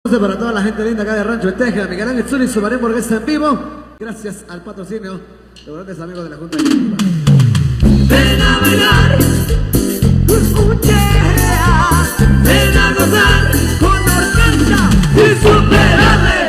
Para toda la gente linda acá de Rancho El Teja, mi canal Itsuri Sumaré Hamburguesa en vivo. Gracias al patrocinio de grandes amigos de la Junta Directiva. Ven a bailar, ven a gozar con orquesta y superarle.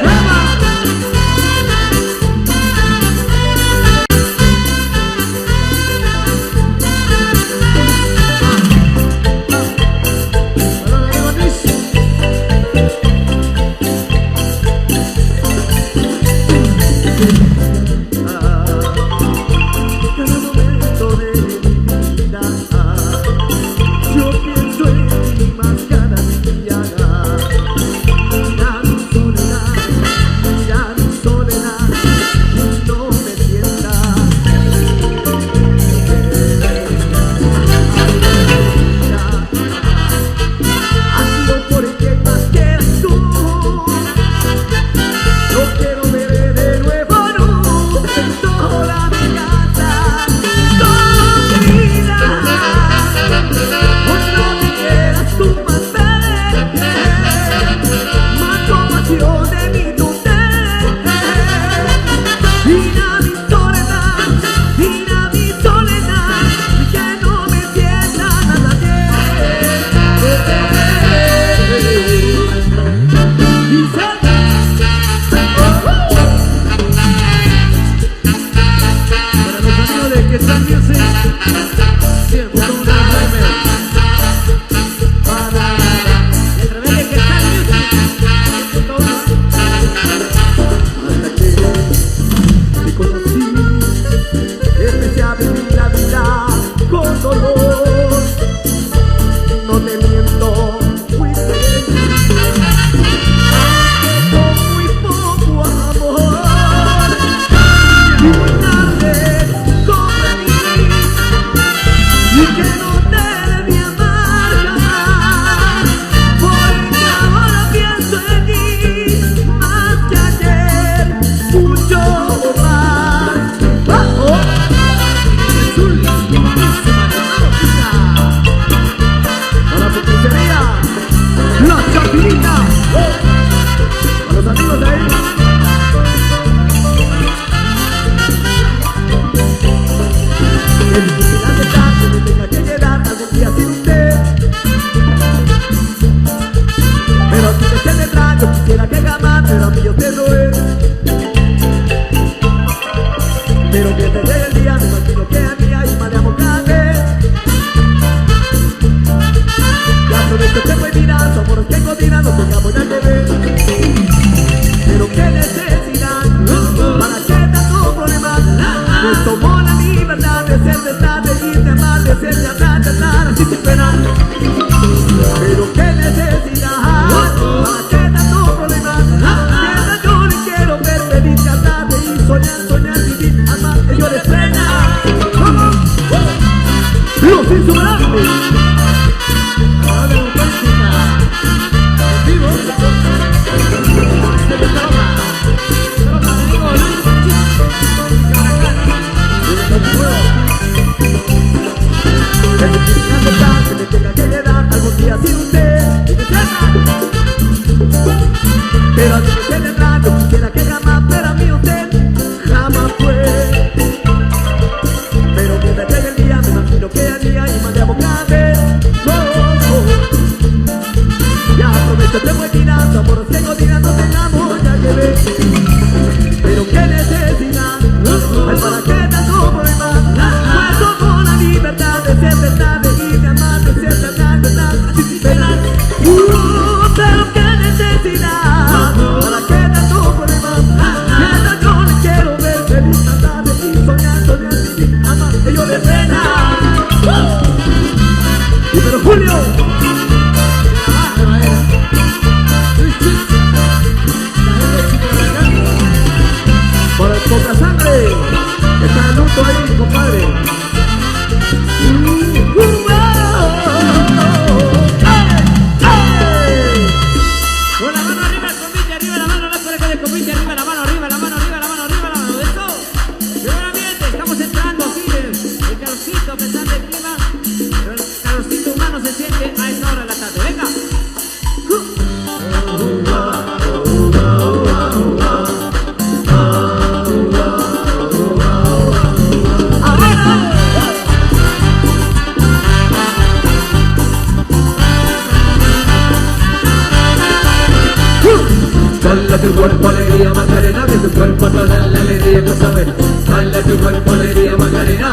Dale a tu cuerpo alegría Macarena, que tu cuerpo toda la alegría que sabe. Dale a tu cuerpo alegría Macarena,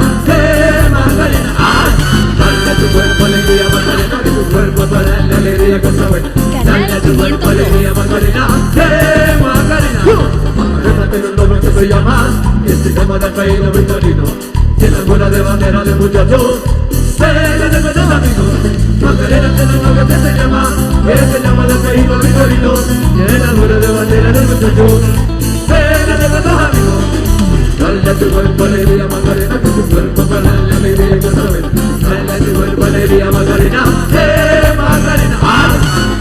Macarena. ¡Ay! Dale a tu cuerpo alegría Macarena, que tu cuerpo toda la alegría que sabe. Dale a tu cuerpo alegría Macarena, Macarena. Macarena tiene un nombre que se llama, que se llama de apellido Victorino. Tiene alguna de bandera de muchachos, se le de nuestros amigos. Macarena tiene un nombre que se llama de apellido Victorino. Tiene alguna de bandera de muchachos, se le de nuestros amigos. Dale a tu cuerpo alegría Macarena, que tu cuerpo para la alegría que sabes. Dale a tu cuerpo alegría Macarena, Macarena.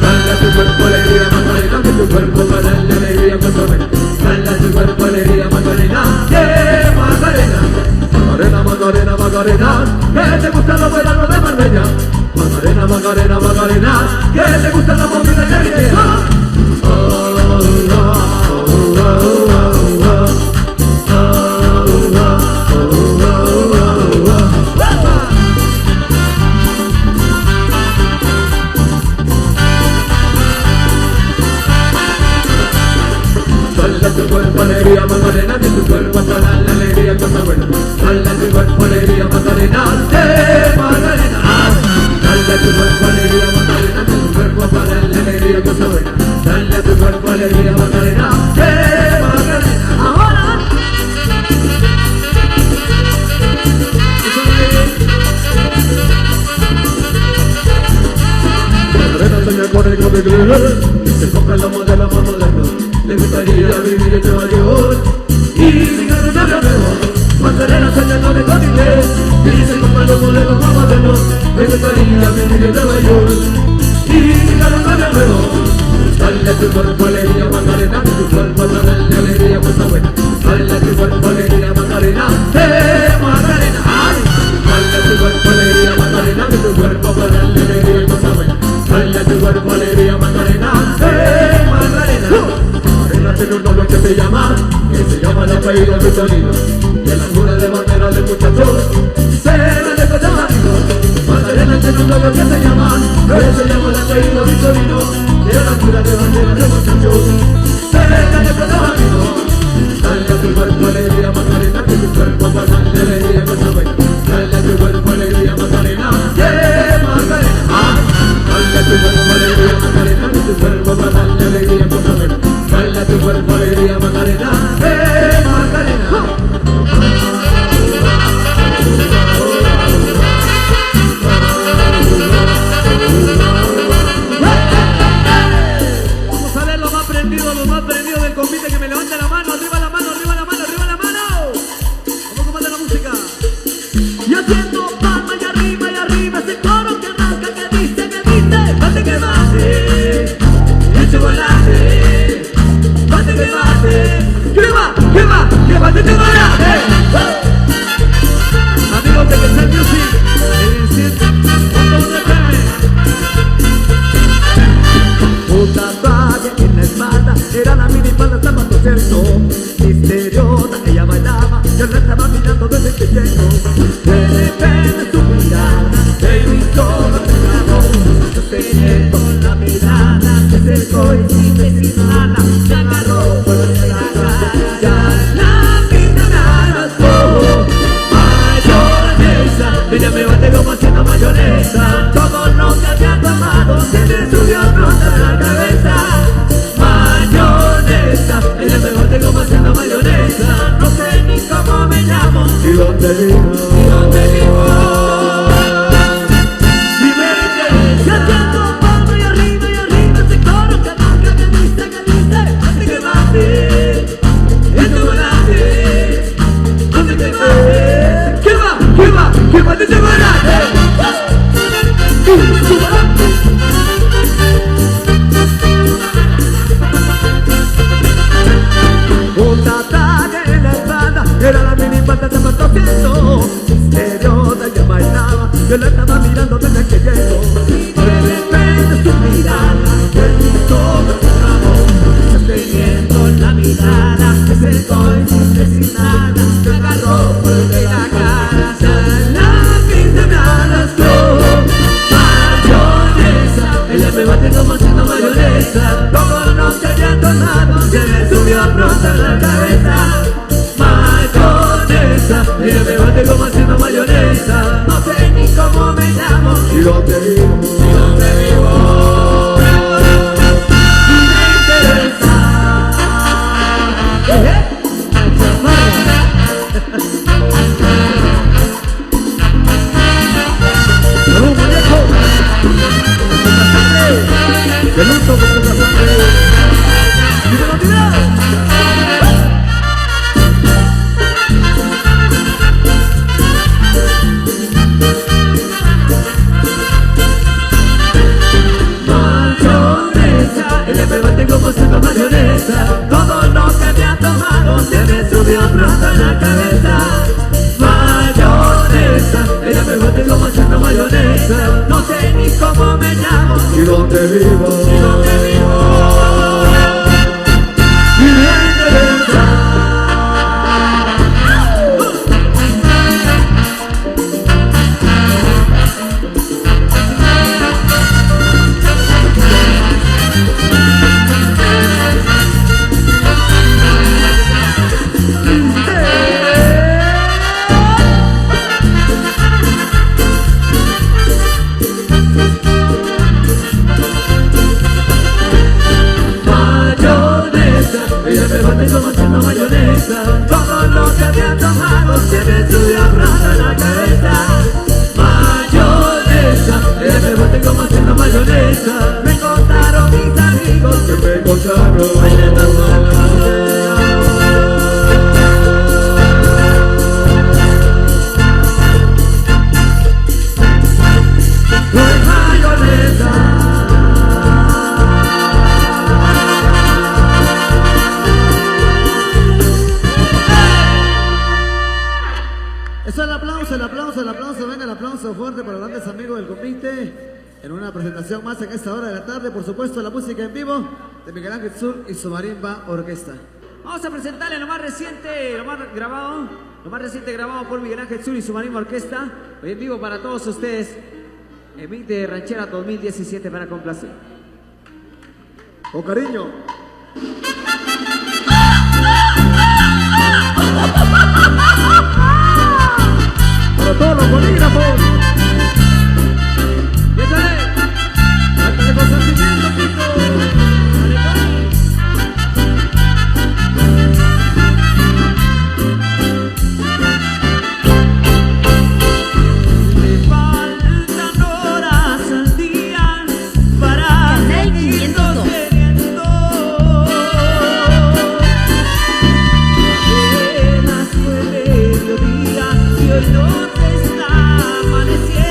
Dale a tu cuerpo alegría Macarena, que tu cuerpo para la alegría que sabes. Dale a tu cuerpo alegría Macarena, Macarena. Macarena, Macarena, Macarena, que te gusta la bailando de Marbella. Macarena, Macarena, Macarena, que te gusta la movida de Guinea. Dale a tu cuerpo alegría Macarena, que tu cuerpo para la alegría cosa buena. Dale a tu cuerpo alegría Macarena, Macarena. Dale a tu cuerpo alegría Macarena, que tu cuerpo para la alegría cosa buena. Dale a tu cuerpo alegría Macarena, Macarena. Ahora. Macarena se me pone con mi glitter, se compra la modelo más moderna. Le gustaría vivir en Nueva York y llegar a un avión nuevo. Macarena se llenó de con inglés y se compra los modelos más modernos. Le gustaría vivir en Nueva York y llegar a un avión nuevo. Dale a tu cuerpo alegría Macarena, que tu cuerpo para la alegría cosa buena. Dale a tu cuerpo alegría Macarena, Macarena. Dale a tu cuerpo alegría Macarena, que tu cuerpo para la alegría cosa buena. Dale a tu cuerpo alegría Macarena, Macarena. Tiene un nombre que se llama de apellido Victorino. Y en la cuna de bandera de muchachos, se le de con los amigos. Macarena tiene un nombre que se llama de apellido Victorino. Y en la cuna de bandera de muchachos, se le de con los amigos. Dale a tu cuerpo alegría Macarena, que tu cuerpo para la alegría que sabe. Dale a tu cuerpo alegría Macarena, Macarena. Dale a tu cuerpo alegría Macarena, que tu cuerpo para la alegría que sabe. Dale a tu cuerpo alegría Macarena, Macarena. Vamos a ver los más prendidos del convite, que me levanten la mano, arriba la mano, arriba la mano, arriba la mano. Vamos a comandar la música. Y haciendo palma y arriba ese coro que arranca, que dice, bate que bate, el chocolate. Bate que bate, que bate chocolate. Amigos de Quesel Music, un tatuaje en la espalda, era la minifalda zapato cierto. Misteriosa, ella bailaba, yo la estaba mirando desde que llegó. De repente su mirada, se hizo lo que ganó. Sosteniendo la mirada, se acercó y sin decir nada, se agarró por la cara. Ya la pinta me arrastró, mayonesa. Ella me bate como haciendo mayonesa. Todo lo que había tomado se me subió pronto a la cabeza. Mayonesa, ella me bate como haciendo mayonesa. No sé ni cómo me llamo, ni dónde vivo, ni dónde vivo. ¡Que bate chocolate! Un tatuaje en la espalda, era la minifalda de zapato cierto. Misteriosa, ella bailaba, yo la estaba mirando desde que llegó. De repente su mirada, el todo se acabó. Sosteniendo la mirada, se acercó y sin decir nada, se agarró por de la cara. Ella me bate como haciendo mayonesa. Todo lo que había tomado se me subió pronto en la cabeza. Mayonesa, ella me bate como haciendo mayonesa. No sé ni cómo me llamo, ¿Y dónde vivo? ni dónde vivo. Y me interesa. ¡Salud, muñeco! ¡De luto con poca sangre! ¡Dímelo, dímelo! Mayonesa, ella me bate como haciendo mayonesa. Todo lo que había tomado se me subió pronto en la cabeza. Mayonesa, ella me bate como haciendo mayonesa. No sé ni cómo me llamo, ¿Y dónde vivo? ni dónde vivo. Y me interesa. Ella me bate como haciendo mayonesa. Todo lo que había tomado se me subió pronto en la cabeza. Mayonesa, ella me bate como haciendo mayonesa. Me contaron mis amigos Que me consagró. no es mayonesa. Eso es el aplauso, el aplauso, el aplauso. Venga, el aplauso fuerte para los grandes amigos del Comite. En una presentación más en esta hora de la tarde, por supuesto, la música en vivo de Miguel Ángel Sur y su Marimba Orquesta. Vamos a presentarle lo más reciente, lo más reciente grabado por Miguel Ángel Sur y su Marimba Orquesta. Hoy en vivo para todos ustedes. Emite Ranchera 2017 para complacer. Con cariño. Para todos los bolígrafos. ¡Échale! Cántale con sentimiento, Tito. Me faltan horas al día para seguirnos queriendo. Apenas fue mediodía y hoy no se está amaneciendo.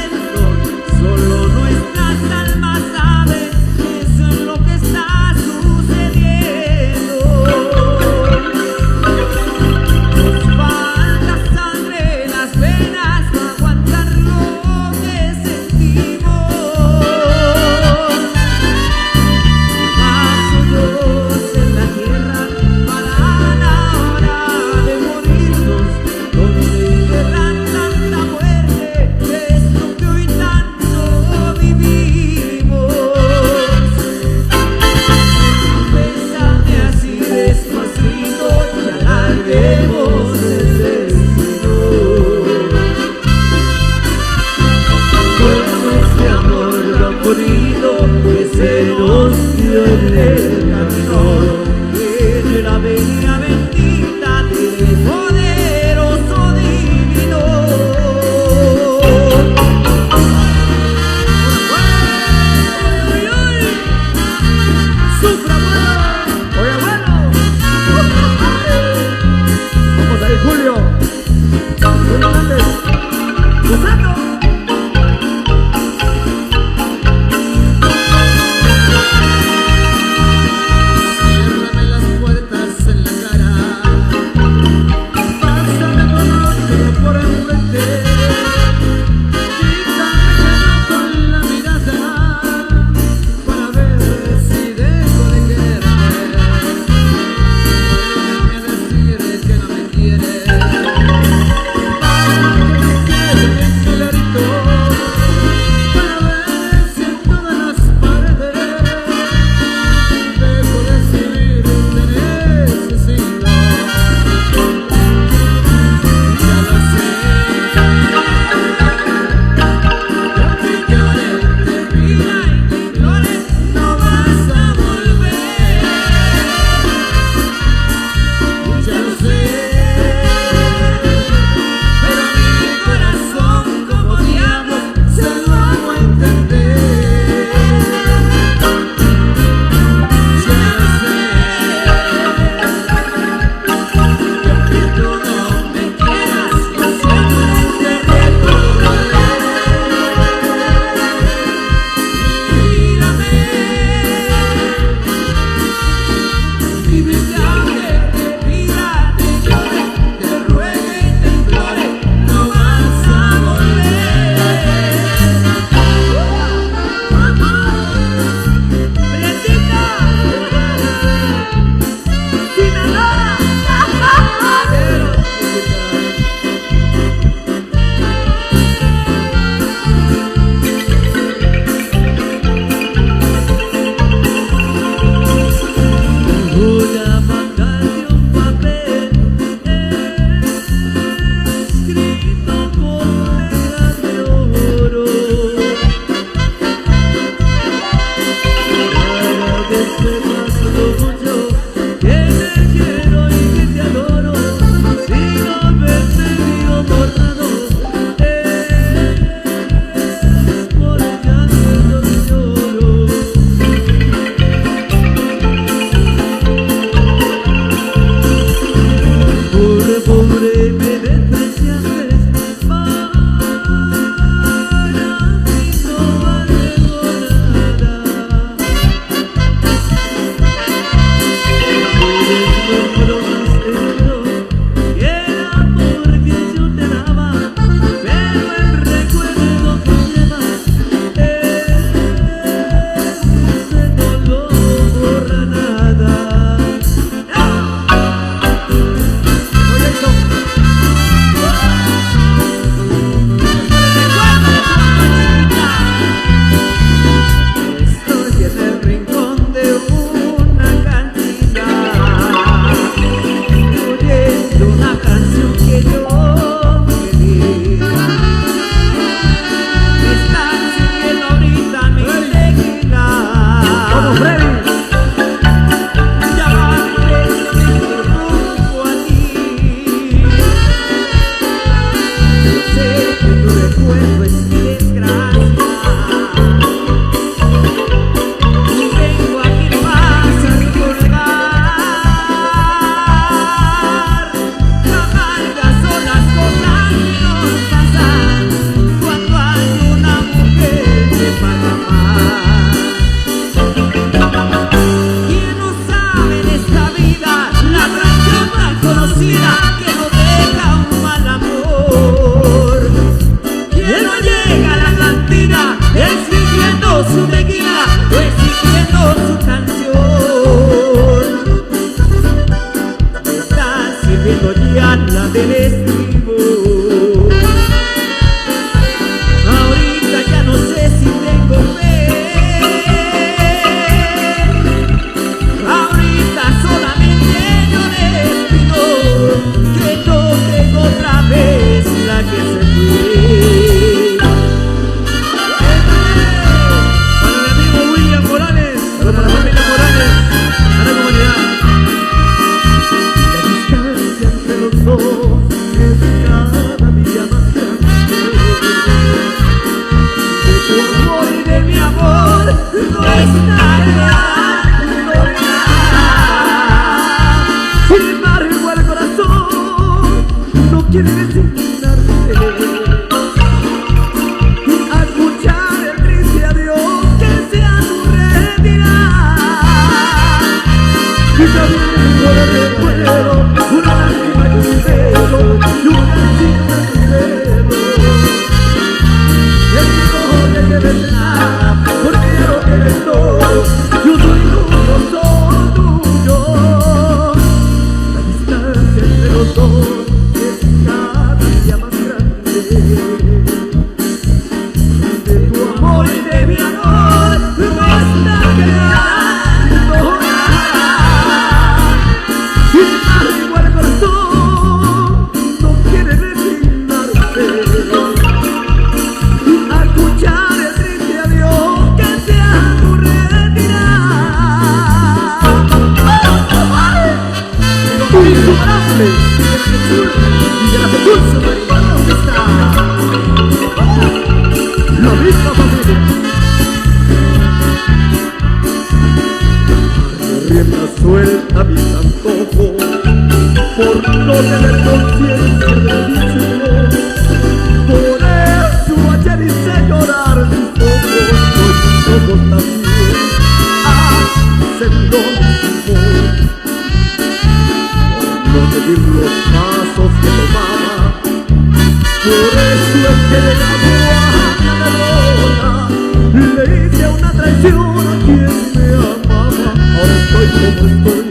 Como estoy,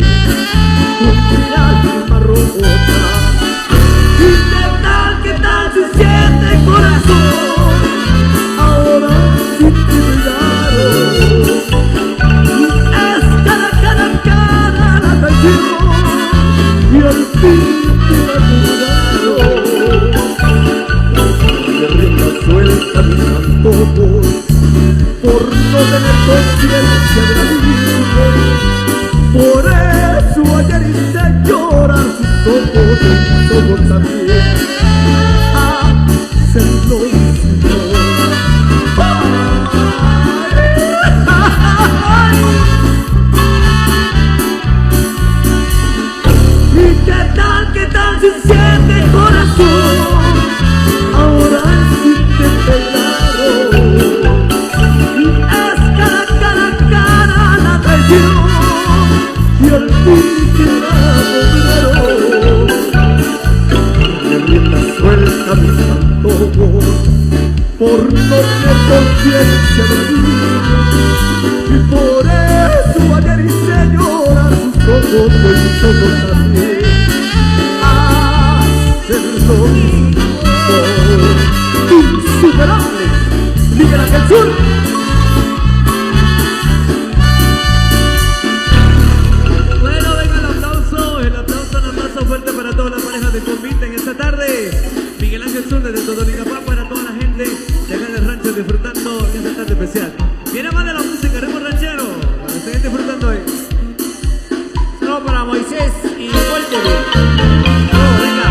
con mi alma rota. ausencia de ti. Y por eso ayer hice llorar sus ojos, pues sus ojos también hacen lo mismo. Insuperable, Miguel Ángel Sur. Bueno, venga el aplauso nada más fuerte para todas las parejas de convite en esta tarde. Miguel Ángel Sur desde Totonicapán para toda la gente de acá del rancho disfrutando en esta tarde especial. Viene más de la música, ritmo ranchero, para que estén disfrutando hoy. Saludos para Moisés y Walter. Oh, venga.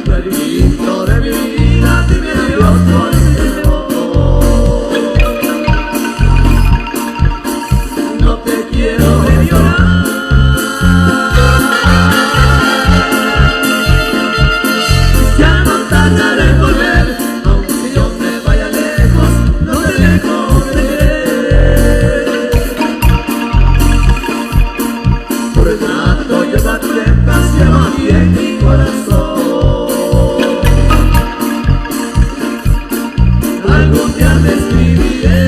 Perito de mi vida, dime adiós por no te quiero ver llorar. Ya no tardaré en volver, aunque yo me vaya lejos, no te dejo de querer. Por el rato llévate en paz, lleva aquí en mi corazón. Algún día te escribiré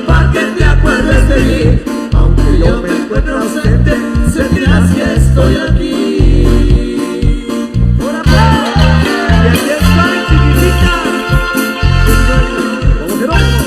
para que te acuerdes de mí. Aunque yo me encuentre ausente, sentirás que estoy aquí. ¡Hola, pues! Y aquí está, chiquitita. Como Jerónimo,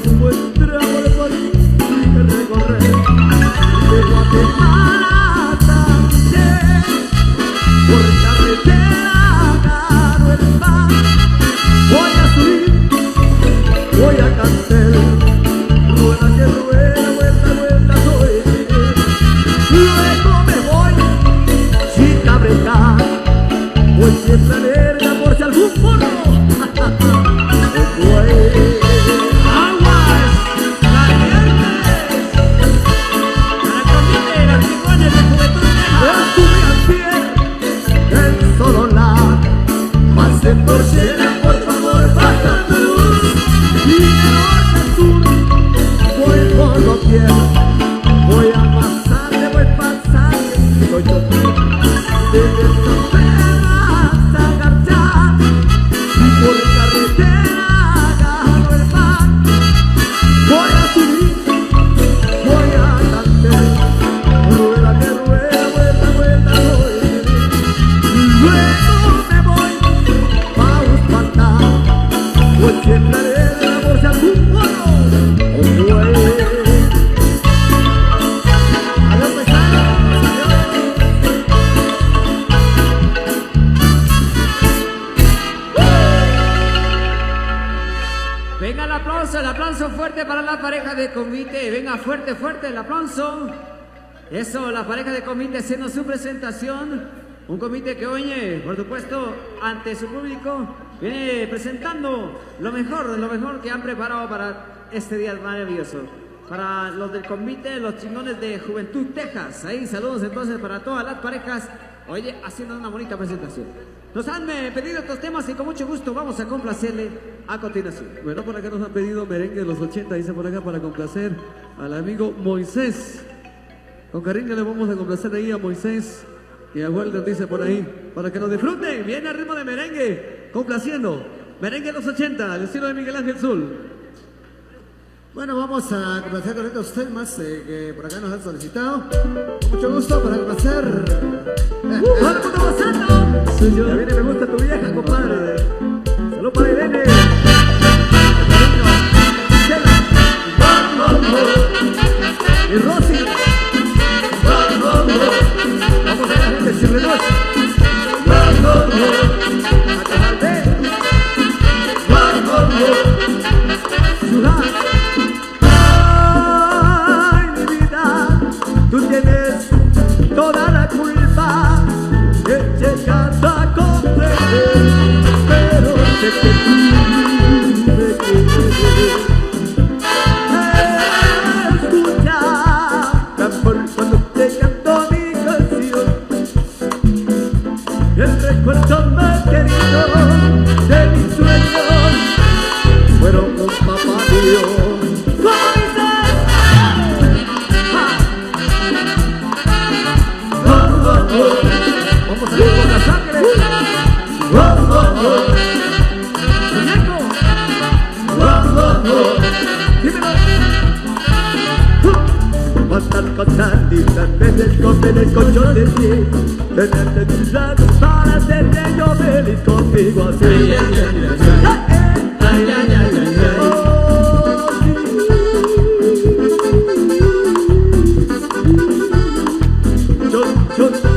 un buen tramo de país que recorrer. De Guatemala también, por carretera gano el pan. Voy a subir, voy a Cancel, rueda que rueda, vuelta, vuelta, soy bien. Luego me voy, chica breca, voy siempre alerta por si algún porro. ¡Aguas! ¡Calientes! Para Convite, las iguanas de Juventud Teja. El solo la pase por llena, por favor, bajando luz. Y de norte a sur, voy por doquier. Voy a pasarle, voy pasarle, soy yo. Desde San Pedro hasta García, y por carretera gano el pan. Voy a subir, voy a cantar, rueda que rueda, vuelta, vuelta, voy. Luego me voy pa' Uspantán, voy siempre alegre por si algún pueblo o güey. Adiós, paisanos, Venga el aplauso fuerte para la pareja de Convite. Venga fuerte, fuerte el aplauso. Eso, la pareja de Convite haciendo su presentación. Un Convite que hoy, por supuesto, ante su público, viene presentando lo mejor que han preparado para este día maravilloso. Para los del Convite, los chingones de Juventud Texas. Ahí, saludos entonces para todas las parejas. Oye, haciendo una bonita presentación. Nos han pedido estos temas y con mucho gusto vamos a complacerle a continuación. Bueno, por acá nos han pedido merengue de los 80, dice por acá, para complacer al amigo Moisés. Con cariño le vamos a complacer ahí a Moisés y a Walter, dice por ahí, para que nos disfruten. Viene al ritmo de merengue, complaciendo. Merengue de los 80, al estilo de Miguel Ángel Zul. Bueno, vamos a complacer con estos temas que por acá nos han solicitado. Con mucho gusto para complacer. ¡Hola, puto gozando! Soy yo. Ya viene, me gusta tu vieja, compadre. Salud para Irene. Y Rosy. Vamos a la gente de Chirrenos. A Cajalde. Ciudad. Ay, mi vida, tú tienes toda la culpa que llegas a comprender, pero sé que tú me quieres. Escucha, amor, cuando te canto mi canción, el recuerdo más querido de mis sueños fueron con papá Dios. Vamos a ir con la sangre. Muñeco. Dímelo. Matar con tantita veces con el colchón de pie. Tenerte tus lados para hacerte yo feliz contigo así. Ay, ay, ay, ay, ay. Oh, sí.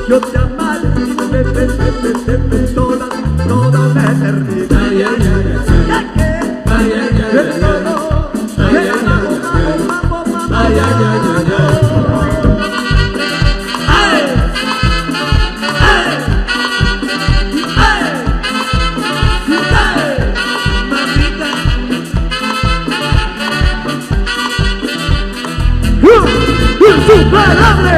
Yo te amaré toda la eternidad. Ay, ay, ay, ay, ay, ay, ay, ¡Insuperable!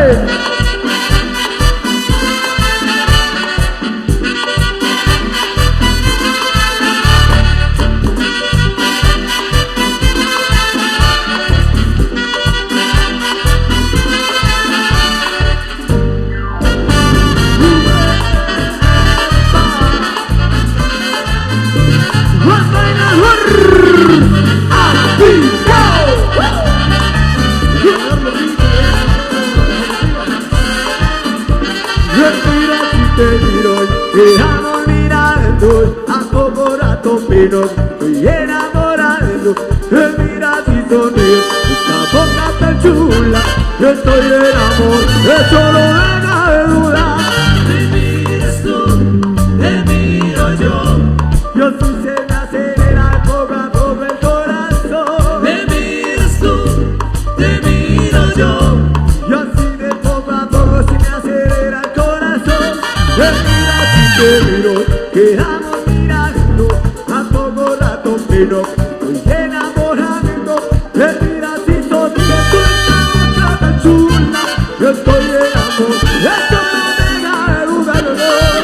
Estamos mirando a como rato pino, estoy enamorando, mira si sonríe, esta boca tan chula, yo estoy en amor, eso no deja de dudar. Me miras tú, te miro yo. Yo sí se me acelera poco a poco el corazón. Me miras tú, te miro yo. Yo así de poco a poco se me acelera el corazón. Te miras y te miro, quedamos mirando a poco rato, pero estoy enamorando. Te miras y sonríes, tú esta boca tan chula, yo estoy en amor, esto no deja de dudar, no.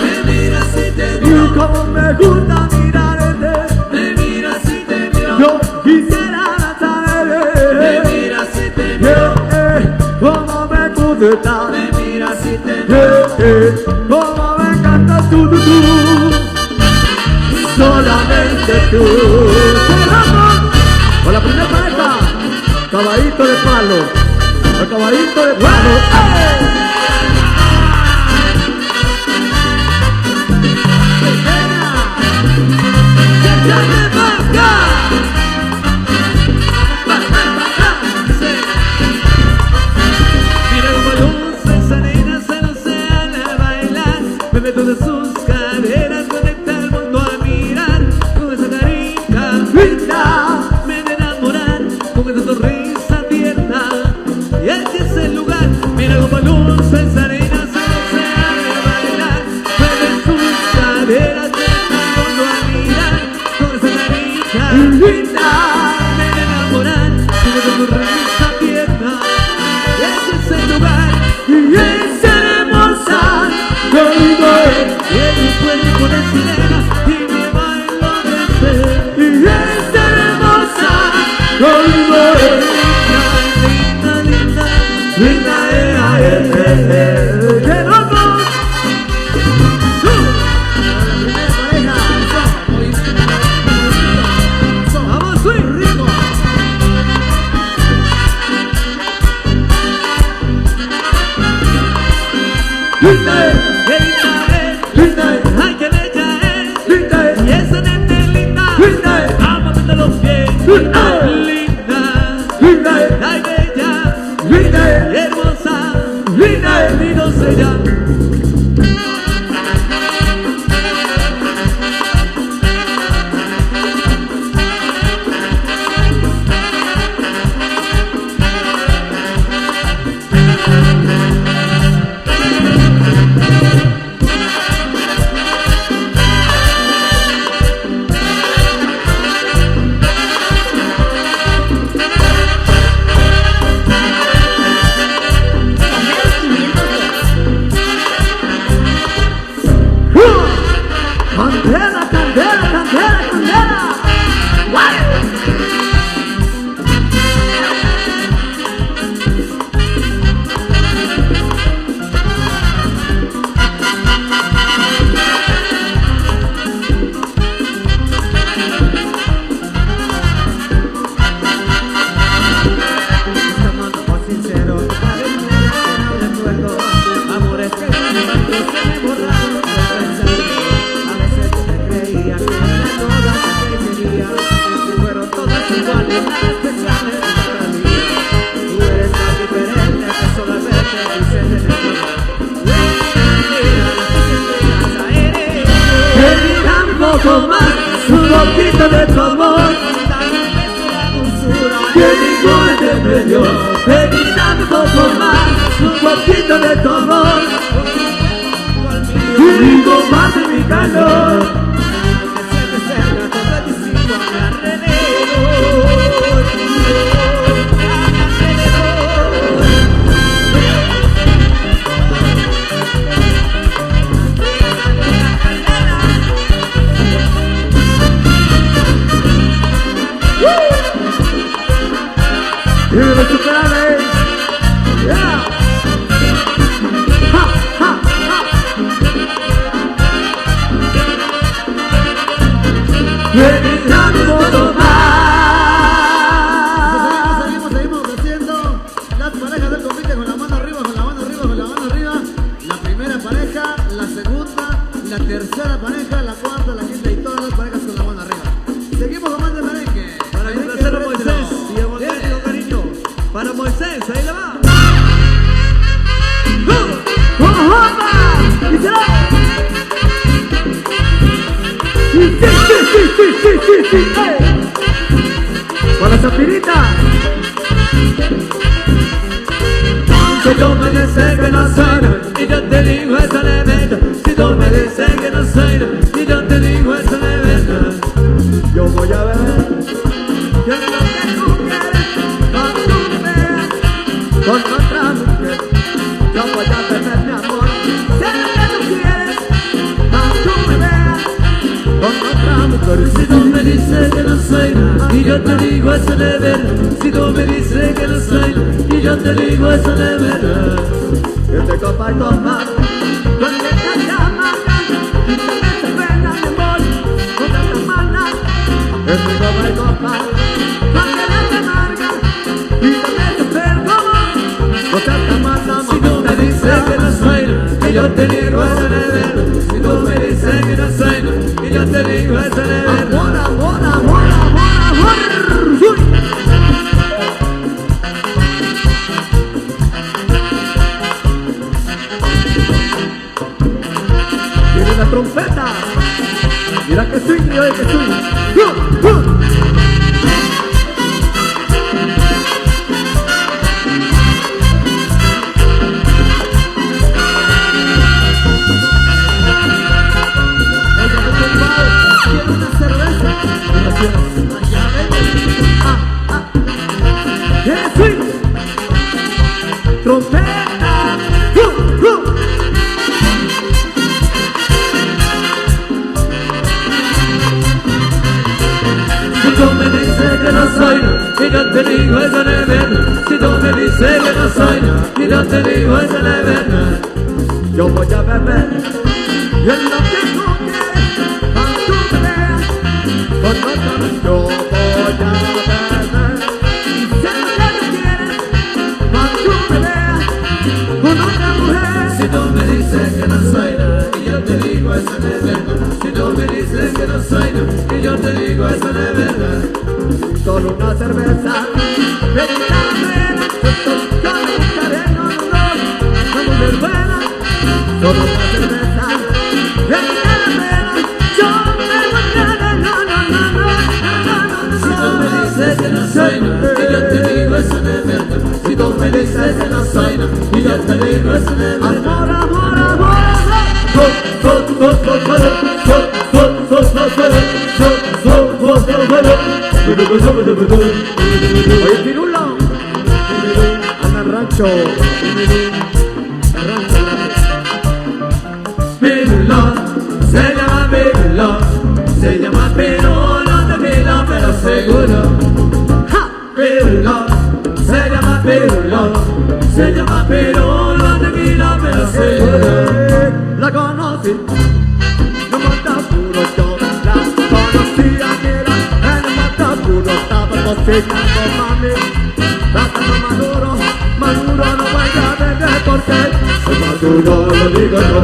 Me miras y te Y miro. como me gusta mirarte, Me miras y te miro. yo quisiera saber. Me miras y te miro. Cómo me gusta, Me miras y te miro. cómo me encantas tú. Solamente tú. ¡Vamos! Con la primera pareja, caballito de palo. El caballito de palo. ¡Échale pa' acá! Mira como luces arenas al océano a bailar. Me meto de sus caderas, conecta el mundo a mirar. Con esa carita linda me de enamorar. Con esa sonrisa tierna y este es el lugar. Mira como luces arenas al océano a bailar. Me de sus caderas, conecta el mundo a mirar. Con esa carita linda me de enamorar. Con esa sonrisa tierna y este es el lugar. Y es hermosa, conmigo es. Y mi cuerpo de sirena y me va a enloquecer. Y es hermosa, conmigo es. Linda, linda, linda, ¡Qué loco! Vamos, soy rico. ¡Linda es! Qué linda es, ¡Linda es! ay, qué bella es. ¡Linda es! Y esa nena es linda, ¡Linda es! vamos a meter los pies. Linda es. Linda, ¡Linda es! ay, bella, ¡Linda y es! hermosa, ¡Linda es! mi doncella. ¡Candela, candela, candela, candela! Estamos sinceros, no recuerdo amores que se me borraron por pensar. A veces me creía que eran todas las que quería, que fueron todas iguales, nada especiales para mí. Tú eres tan diferente que solo al verte dices de mí. Mira, la eres. Que diga un poco más, un poquito de tu amor, que ningún te perdió. Que diga un poco más, un poquito de tu amor, y comparte mi calor. Y me superaré. Yeah. Ha, ha, ha. Necesitamos tomar. Seguimos haciendo las parejas del convite con la mano arriba, con la mano arriba, con la mano arriba. La primera pareja, la segunda, la tercera pareja, la cuarta, la quinta y todas las parejas con la mano arriba. Seguimos con más de merengue. Para complacer a Moisés y a Moisés. Para Moisés, ahí le va. Para Zafirita. Si tú me dices que no soy, y yo te digo eso de verdad. Si tú me dices que no soy, y yo te digo eso de verdad. Yo voy a beber, yo lo que tú quieres, cuando tú me veas con otra mujer. Yo voy a beber, mi amor, sé lo que tú quieres, cuando tú me veas con otra mujer. Si tú me dices que no soy, y yo te digo eso de verdad. Si tú me dices que no soy, y yo te digo eso de verdad. Yo te copa y copa, con que te llamas, y te metes pena de amor, con tanta mala. Yo te copa y copa, con que te amarga, y te metes pena, con tanta mala. Si tú me dices que no soy, y yo te digo eso de verdad. Si tú me dices que no soy, y yo te digo eso de verdad. Amor, amor, amor, amor, amor. Viene la trompeta. Mira que swing, mira que swing. Quiero una cerveza. Viene swing. Trompeta. Si tú me dices que no soy, y yo te digo eso de verdad. Si tú me dices que no soy, y yo te digo eso de verdad. Yo voy a beber, y es lo que tú quieres, cuando tú me veas con otra vez. Yo voy a beber, y sé lo que tú quieres, cuando tú me veas con otra mujer. Si tú me dices que no soy nada, y yo te digo eso de verdad. Si tú me dices que no soy nada, y yo te digo eso de verdad. Solo una cerveza, me quita la pena, yo me buscaré, no, vamos de buena. Solo una cerveza, me quita la pena, yo me buscaré, no. Si tú me dices que no soy nada, y yo te digo eso de verdad. Si tú me dices que no soy nada, y yo te digo eso de verdad. Amor, amor, amor, Oye, Pirulo, anda rancho, Pirulo, se llama Pirulo, se llama Pirulo, tequila pero seguro. Pirulo, se llama Pirulo, se llama Pirulo, tequila pero seguro. La conocí, no mata puro yo, la conocí a mira, en el mata puro estaba cocinando mami. Plátano maduro, maduro no vaya a beber porque soy maduro, lo digo yo.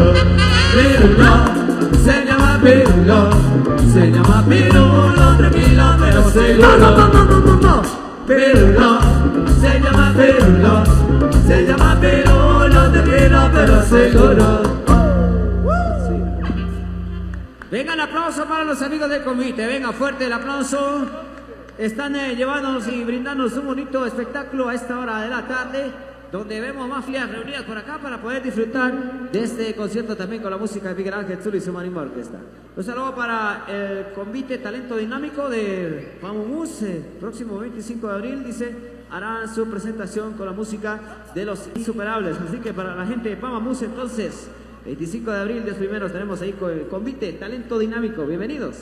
Pirulo, se llama Pirulo, se llama Pirulo, tranquilo pero seguro. No. Pirulo, se llama Pirulo, se llama Pirulo, tranquilo pero seguro. Venga el aplauso para los amigos del comité, venga fuerte el aplauso. Están llevándonos y brindándonos un bonito espectáculo a esta hora de la tarde, donde vemos mafias reunidas por acá para poder disfrutar de este concierto también con la música de Miguel Ángel Zul y su marimba orquesta. Un saludo para el convite Talento Dinámico de Pamomús, próximo 25 de abril, dice, harán su presentación con la música de los insuperables. Así que para la gente de Pamomús, entonces, 25 de abril, 10 primeros, tenemos ahí con el convite Talento Dinámico. Bienvenidos.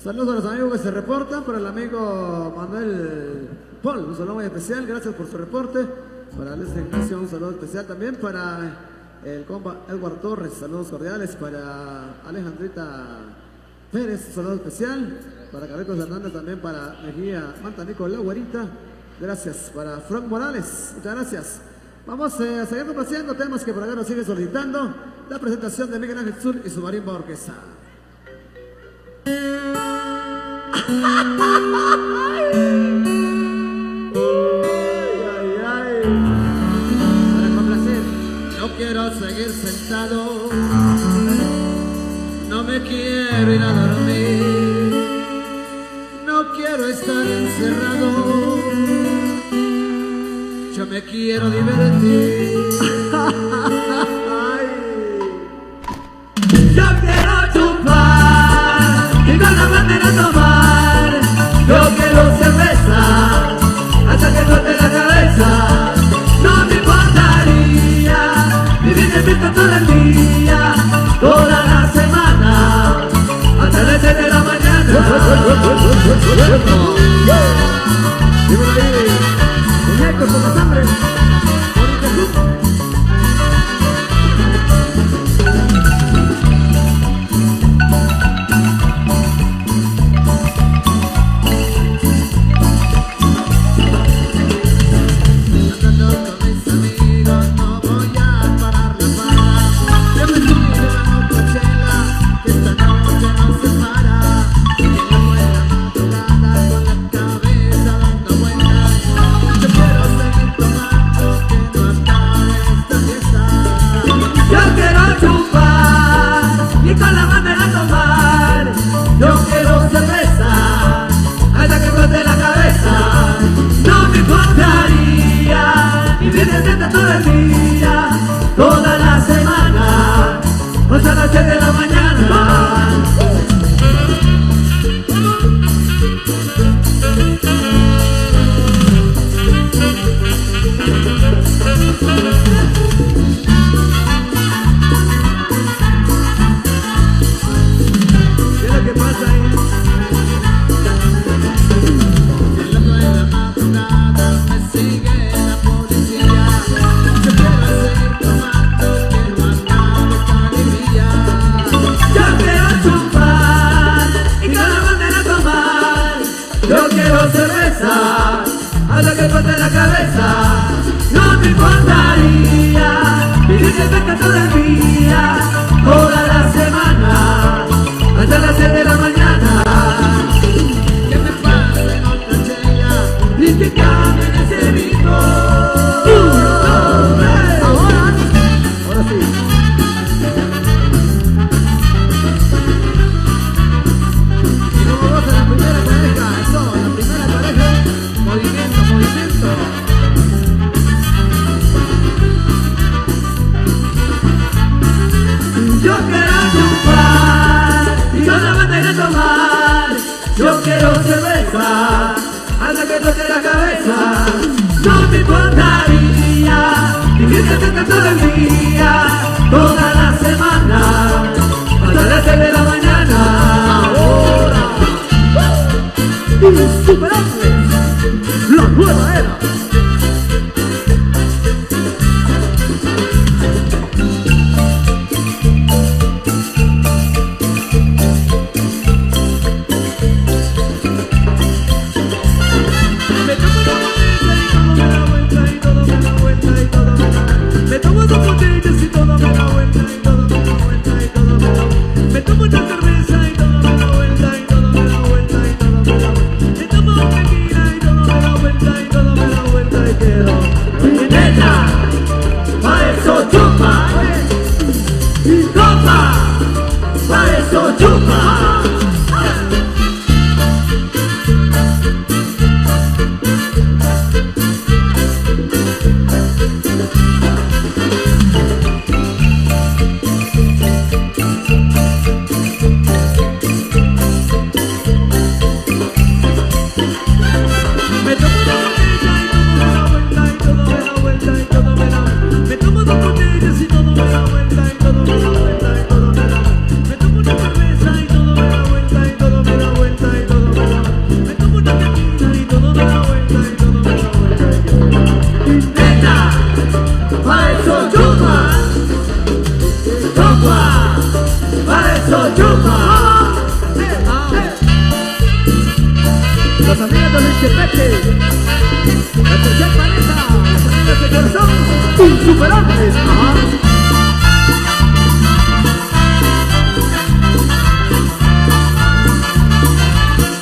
Saludos a los amigos que se reportan, para el amigo Manuel Paul, un saludo muy especial, gracias por su reporte. Para Luis Ignacio, un saludo especial también. Para el compa Edward Torres, saludos cordiales. Para Alejandrita Pérez, un saludo especial. Para Carlitos Hernández, también para Mejía Mantanico La Güerita. Gracias. Para Frank Morales, muchas gracias. Vamos a seguir complaciendo temas que por acá nos sigue solicitando. La presentación de Miguel Ángel Zul y su marimba orquesta. Para complacer. No quiero seguir sentado, no me quiero ir a dormir, no quiero estar encerrado, yo me quiero divertir. Yo quiero chupar y con la bandera tomar. Yo quiero cerveza hasta que corte la cabeza. No me importaría vivir de fiesta todo el día, toda la semana, hasta las 6 de la mañana. Dímelo ahí, muñecos con los hambres. Andando con mis amigos no voy a parar la paz. Yo me estoy llevando otra chela que esta noche no se para. Y en la buena madrugada con la cabeza dando vueltas. Yo quiero seguir tomando que no acabe esta fiesta. Yo quiero chupar y con la bandera tomar. Yo quiero cerveza hasta que corte la cabeza. No me importaría vivir de fiesta todo el día, toda la semana, hasta las 6 de la mañana. ¿Qué es lo que pasa ahí? El loco de la madrugada me sigue la policía. Yo quiero seguir tomando que no acabe esta alegría. Yo quiero chupar y con la bandera tomar. Yo quiero cerveza hasta que corte la cabeza. No me importaría vivir de fiesta todo el día, toda la semana, hasta las 6 de la mañana. Que me pasen otra chela. Y que cambien ese ritmo. Ahora sí. Y como goza la primera pareja, eso, la primera pareja, movimiento, movimiento. Yo quiero chupar y con la bandera tomar. Yo quiero cerveza hasta que corte la cabeza. No me importaría vivir de fiesta todo el día, toda la semana, hasta las 6 de la mañana. Ahora, Insuperables. La nueva era. Me tomo una botella y todo me da vuelta y todo me da vuelta y todo me da vuelta. Me tomo una cerveza y todo me da vuelta y todo me da vuelta y todo me da vuelta. Me tomo un tequila y todo me da vuelta y todo me da vuelta y quiero. nena, pa' eso chupa. Y copa, pa' eso chupa. Me tomo una botella y todo me da vuelta y todo me da vuelta y todo me da. Me tomo dos botellas y todo me da vuelta y todo me da vuelta y todo me da. Me tomo una cerveza y todo me da vuelta y todo me da vuelta y todo me da. Me tomo una tequila y todo me da vuelta y todo me da vuelta y todo me da. Nena, pa' eso chupa. Chupa, pa' eso chupa. Los amigos del Chepeche, la tercera pareja, los amigos de corazón, insuperables.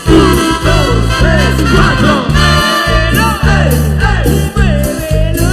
Un, dos, tres, cuatro. Muévelo,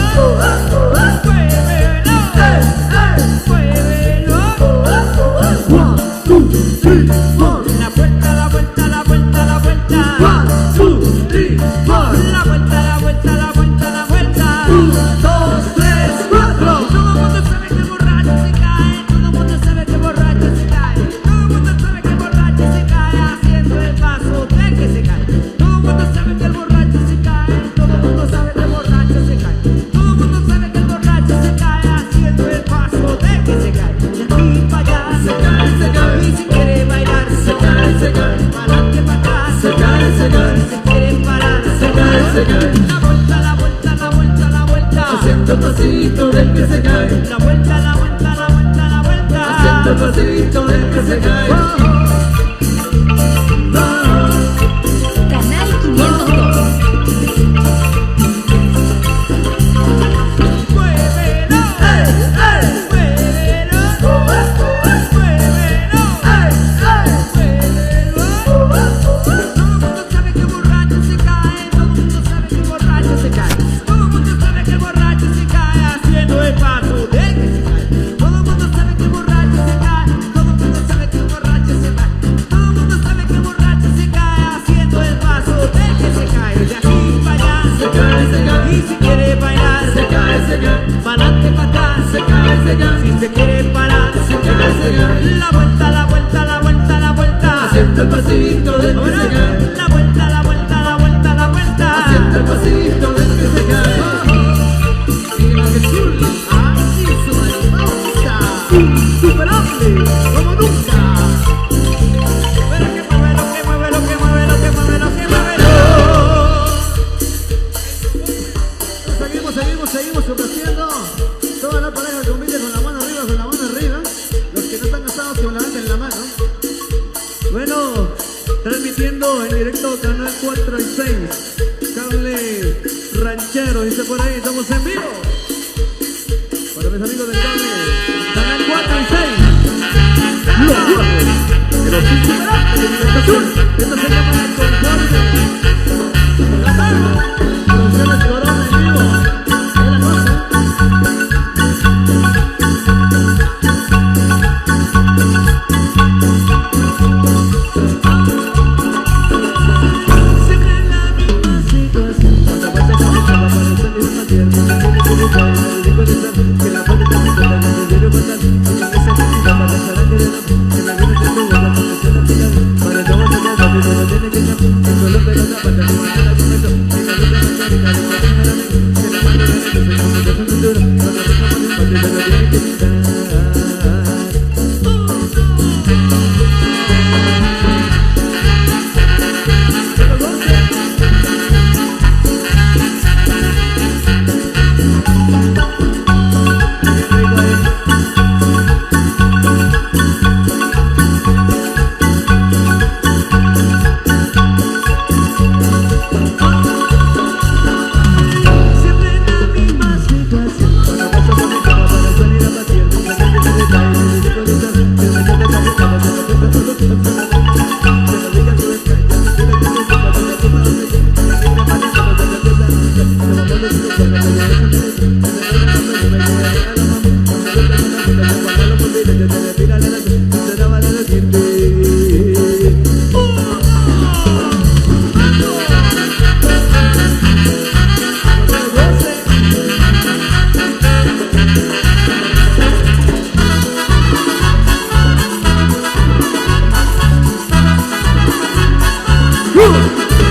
vuelta, la vuelta, la vuelta. 1, 2, 3, 4. Todo el mundo sabe que el borracho se cae. Todo el mundo sabe que el borracho se cae. Todo el mundo sabe que el borracho se cae haciendo el paso de que se cae. Todo el mundo sabe que el borracho se cae. Todo el mundo sabe que el borracho se cae. Todo el mundo sabe que el borracho se cae haciendo el paso de que se cae. De aquí para allá Se cae. y si quiere bailar Se cae. para adelante para atrás. Se cae. Si quiere parar Se cae. La vuelta, la vuelta, la vuelta, la vuelta. Haciendo el pasito del que se cae. La vuelta, la vuelta, la vuelta, la vuelta. Haciendo el pasito del que se cae. Canal 502. Muévelo, muévelo, muévelo, muévelo. Todo el mundo sabe que el borracho se cae. Todo el mundo sabe que el borracho se cae. Todo el mundo sabe que el borracho se cae haciendo el paso de que se cae. Todo el mundo sabe que el borracho se cae. Todo el mundo sabe que el borracho se cae. Todo el mundo sabe que el borracho se cae haciendo el paso de que se cae. De aquí para allá Se cae. y si quiere bailar Se cae. para adelante para atrás. Se cae. Si se quiere parar Se cae. la vuelta, la vuelta, la vuelta, la vuelta. Haciendo el pasito del que se cae. La vuelta, la vuelta, la vuelta, la vuelta. Haciendo el pasito del que se cae. Así su mariposa. Insuperable, como nunca. Muévelo, que muévelo, que muévelo, que muévelo, que muévelo, que muévelo. Seguimos complaciendo. Toda la pareja compite con la mano arriba, con la mano arriba. Los que no están casados que la levanten la mano. Bueno, transmitiendo en directo canal 4 y 6. Cable ranchero, dice por ahí, estamos en vivo. Para mis amigos del cable, canal 4 y 6. Los juegos de los insuperables de Libertación. Esto se llama la concordia. La palma, Producciones Corona en vivo. Es la cosa. Siempre en la misma situación. cuando pasa cabeza va para salir una tierra. Que la parte está muy buena, no se debe pasar. Y esa música para pasar a querer. Que me viene de tu boca, porque se la final. Para no volver a dar, no tiene que ser. Que solo pero la pata, no me la comento. Que la lucha no quiere, que la lucha no quiere. Que la mano no quiere, que la lucha no quiere. Cuando se acaba de un parte, no tiene que quitar. Siempre en la misma situación. Cuando pasa por mi cama para salir a pasear, no sé qué se le cae, no sé qué le cae, que me quede tan pesada, que me quede todo, que me quede todo. Que lo diga tu estrella, que me quede todo, que me quede todo, que me quede todo, que me quede todo, que me quede todo, que me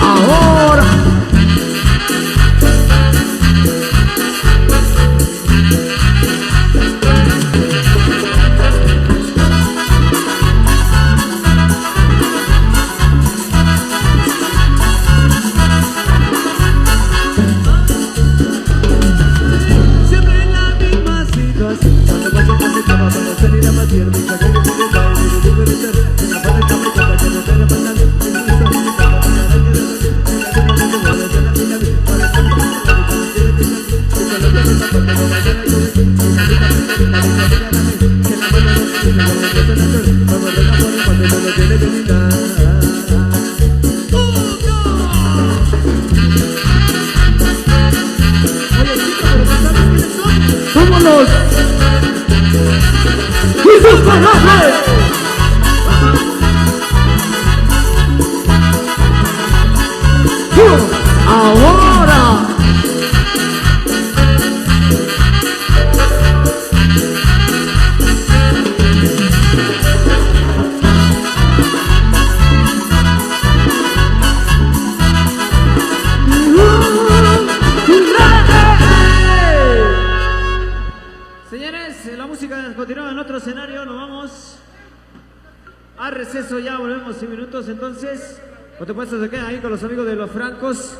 Ahora. Siempre en la misma situación. Cuando pasa por mi cama para salir a pasear, no sé qué se le cae, no sé qué le cae, que la pata está muy buena, que no te la pasan, que no está muy buena, para que la gente no se la final, para salir a pasear, que no tiene que ser, que la lucha no está para que la gente no se que la vida no está bien, que la mano no se la mano no se la hace, vamos a dejar por el parte, no lo tiene que quitar. Somos los insuperables. Ahora. la música continúa en otro escenario, nos vamos a receso, ya volvemos 100 minutos, entonces, por supuesto se quedan ahí con los amigos de los Francos.